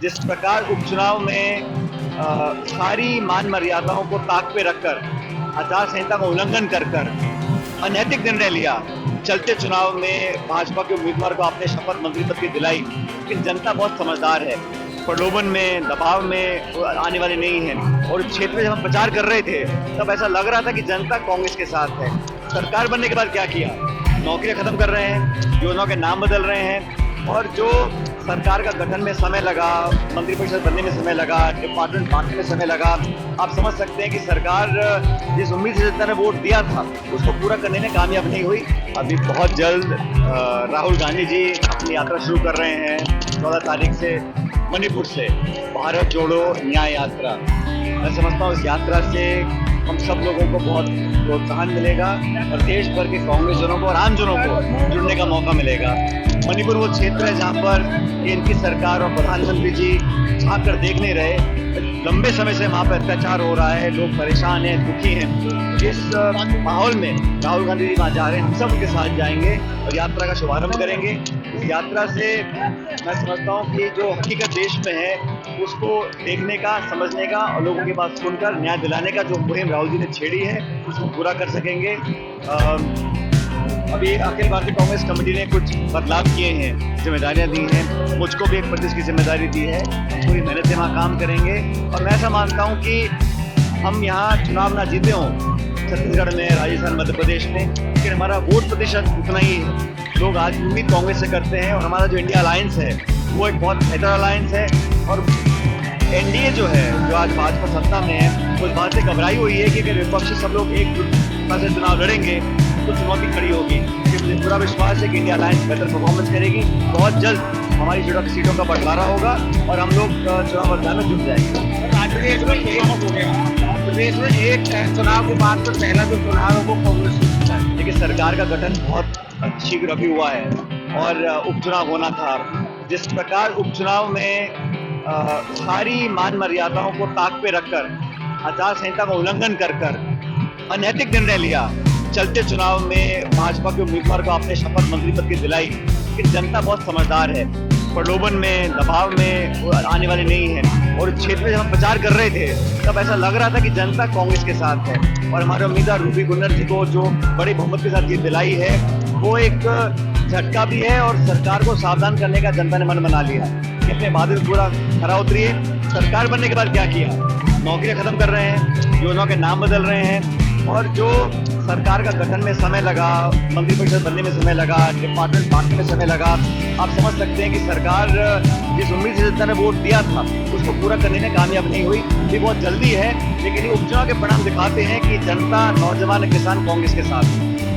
जिस प्रकार उपचुनाव में सारी मान मर्यादाओं को ताक पे रखकर आचार संहिता का उल्लंघन कर अनैतिक निर्णय लिया। चलते चुनाव में भाजपा के उम्मीदवार को आपने शपथ मंत्री पद की दिलाई, लेकिन जनता बहुत समझदार है, प्रलोभन में दबाव में आने वाली नहीं है। और क्षेत्र में जब हम प्रचार कर रहे थे तब ऐसा लग रहा था कि जनता कांग्रेस के साथ है। सरकार बनने के बाद क्या किया? नौकरियां खत्म कर रहे हैं, योजनाओं के नाम बदल रहे हैं, और जो सरकार का गठन में समय लगा, मंत्रिपरिषद बनने में समय लगा, डिपार्टमेंट बांटने में समय लगा, आप समझ सकते हैं कि सरकार जिस उम्मीद से जनता ने वोट दिया था उसको पूरा करने में कामयाब नहीं हुई। अभी बहुत जल्द राहुल गांधी जी अपनी यात्रा शुरू कर रहे हैं 14 तारीख से मणिपुर से, भारत जोड़ो न्याय यात्रा। मैं समझता हूँ इस यात्रा से हम सब लोगों को बहुत प्रोत्साहन मिलेगा और देश भर के कांग्रेसजनों को और आमजनों को जुड़ने का मौका मिलेगा। मणिपुर वो क्षेत्र है जहाँ पर इनकी सरकार और प्रधानमंत्री जी झाँक कर देख नहीं रहे। लंबे समय से वहाँ पर अत्याचार हो रहा है, लोग परेशान हैं, दुखी हैं। इस माहौल में राहुल गांधी जी वहाँ जा रहे हैं, हम सब उनके साथ जाएंगे और यात्रा का शुभारंभ करेंगे। इस यात्रा से मैं समझता हूँ कि जो हकीकत देश में है उसको देखने का, समझने का और लोगों की बात सुनकर न्याय दिलाने का जो मुहिम राहुल जी ने छेड़ी है उसको पूरा कर सकेंगे। अभी अखिल भारतीय कांग्रेस कमेटी ने कुछ बदलाव किए हैं, जिम्मेदारियां दी हैं, मुझको भी एक प्रतिष्ठ की जिम्मेदारी दी है। पूरी मेहनत से वहाँ काम करेंगे और मैं ऐसा मानता हूँ कि हम यहाँ चुनाव ना जीते हों छत्तीसगढ़ में, राजस्थान, मध्य प्रदेश में, लेकिन हमारा वोट प्रतिशत उतना ही है। लोग आज उम्मीद कांग्रेस से करते हैं और हमारा जो इंडिया अलायंस है वो एक बहुत बेहतर अलायंस है। और एनडीए जो है, जो आज भाजपा सत्ता में है, वो इस बात से घबराई हुई है कि अगर विपक्षी सब लोग एकजुटता से चुनाव लड़ेंगे तो चुनौती खड़ी होगी। मुझे पूरा विश्वास है कि इंडिया अलायंस बेहतर परफॉर्मेंस करेगी। बहुत जल्द हमारी सीटों का बंटवारा होगा और हम लोग चुनाव मैदान में जुट जाएंगे। प्रदेश में एक चुनाव के बाद तो पहला जो चुनाव है वो कांग्रेस जीतता है। देखिए, सरकार का गठन बहुत शीघ्र अभी हुआ है और उपचुनाव होना था। जिस प्रकार उपचुनाव में सारी मान मर्यादाओं को ताक पे रखकर आचार संहिता का उल्लंघन कर अनैतिक निर्णय लिया। चलते चुनाव में भाजपा के उम्मीदवार को आपने शपथ मंत्री पद की दिलाई, लेकिन जनता बहुत समझदार है, प्रलोभन में दबाव में आने वाली नहीं है। और क्षेत्र में जब हम प्रचार कर रहे थे तब ऐसा लग रहा था कि जनता कांग्रेस के साथ है और हमारे उम्मीदवार रूबी गुन्नर जी को जो बड़े बहुमत के साथ ये दिलाई है वो एक झटका भी है और सरकार को सावधान करने का जनता ने मन बना लिया। इतने वादे पूरा खरा उतरी है। सरकार बनने के बाद क्या किया? नौकरियां खत्म कर रहे हैं, योजनाओं के नाम बदल रहे हैं, और जो सरकार का गठन में समय लगा, मंत्रिपरिषद बनने में समय लगा, डिपार्टमेंट बांटने में समय लगा, आप समझ सकते हैं कि सरकार जिस उम्मीद से जनता ने वोट दिया था उसको पूरा करने में कामयाब नहीं हुई। ये बहुत जल्दी है, लेकिन ये उपचुनाव के परिणाम दिखाते हैं कि जनता, नौजवान, किसान कांग्रेस के साथ है।